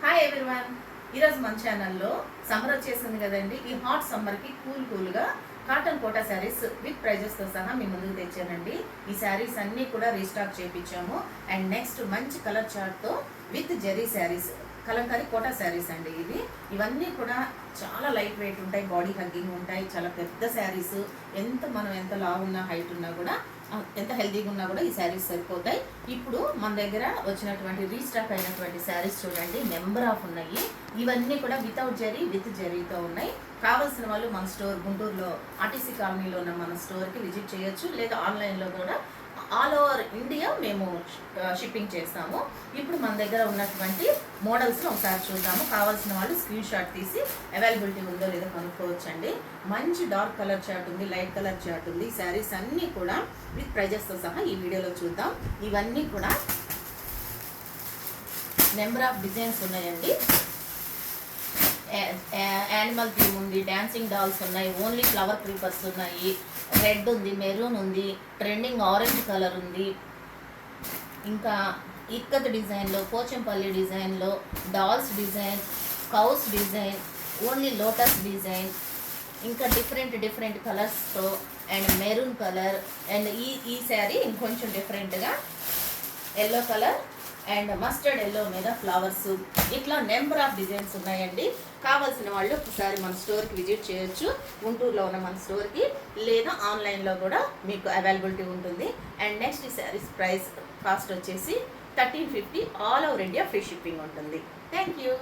Hi everyone, ఈరోజు మన ఛానల్లో సమ్మర్ వచ్చేసింది కదండి. ఈ హాట్ సమ్మర్కి కూల్గా కాటన్ కోటా శారీస్ విత్ ప్రైజెస్తో సహా మీ ముందుకు తెచ్చానండి. ఈ శారీస్ అన్నీ కూడా రీస్టాక్ చేయించాము. అండ్ నెక్స్ట్ మంచి కలర్ చార్ట్తో విత్ జెరీ శారీస్, కలంకారీ కోటా శారీస్ అండి. ఇవన్నీ కూడా చాలా లైట్ వెయిట్ ఉంటాయి, బాడీ హగ్గింగ్ ఉంటాయి, చాలా పెద్ద శారీస్. మనం ఎంత లావు ఉన్నా, హైట్ ఉన్నా కూడా, ఎంత హెల్తీగా ఉన్నా కూడా ఈ శారీస్ సరిపోతాయి. ఇప్పుడు మన దగ్గర వచ్చినటువంటి రీస్టాక్ అయినటువంటి శారీస్ చూడండి, నెంబర్ ఆఫ్ ఉన్నాయి. ఇవన్నీ కూడా వితౌట్ జరీ, విత్ జరీతో ఉన్నాయి. కావాల్సిన వాళ్ళు మన స్టోర్ గుంటూరులో ఆర్టీసీ కాలనీలో ఉన్న మన స్టోర్కి విజిట్ చేయొచ్చు, లేదా ఆన్లైన్లో కూడా ఆల్ ఓవర్ ఇండియా మేము షిప్పింగ్ చేస్తాము. ఇప్పుడు మన దగ్గర ఉన్నటువంటి మోడల్స్ని ఒకసారి చూద్దాము. కావాల్సిన వాళ్ళు స్క్రీన్ షాట్ తీసి అవైలబిలిటీ ఉందో లేదో కనుక్కోవచ్చండి. మంచి డార్క్ కలర్ చార్ట్ ఉంది, లైట్ కలర్ చార్ట్ ఉంది. శారీస్ అన్నీ కూడా విత్ ప్రైజెస్తో సహా ఈ వీడియోలో చూద్దాం. ఇవన్నీ కూడా నెంబర్ ఆఫ్ డిజైన్స్ ఉన్నాయండి. యానిమల్ థీమ్ ఉంది, డాన్సింగ్ డాల్స్ ఉన్నాయి, ఓన్లీ ఫ్లవర్ క్రీపర్స్ ఉన్నాయి, రెడ్ ఉంది, మెరూన్ ఉంది, ట్రెండింగ్ ఆరెంజ్ కలర్ ఉంది, ఇంకా ఇక్కత్ డిజైన్లో, పోచంపల్లి డిజైన్లో, dolls design, cows design, only lotus design, ఇంకా డిఫరెంట్ కలర్స్తో, అండ్ మెరూన్ కలర్, అండ్ ఈ శారీ ఇంకొంచెం డిఫరెంట్గా yellow colour and mustard yellow మీద ఫ్లవర్స్, ఇట్లా నెంబర్ ఆఫ్ డిజైన్స్ ఉన్నాయండి. కావాల్సిన వాళ్ళు ఒకసారి మన స్టోర్కి విజిట్ చేయొచ్చు, గుంటూరులో ఉన్న మన స్టోర్కి, లేదా ఆన్లైన్లో కూడా మీకు అవైలబిలిటీ ఉంటుంది. అండ్ నెక్స్ట్ ఈ శారీస్ ప్రైస్ కాస్ట్ వచ్చేసి 1350, all over India free shipping ఉంటుంది. Thank you.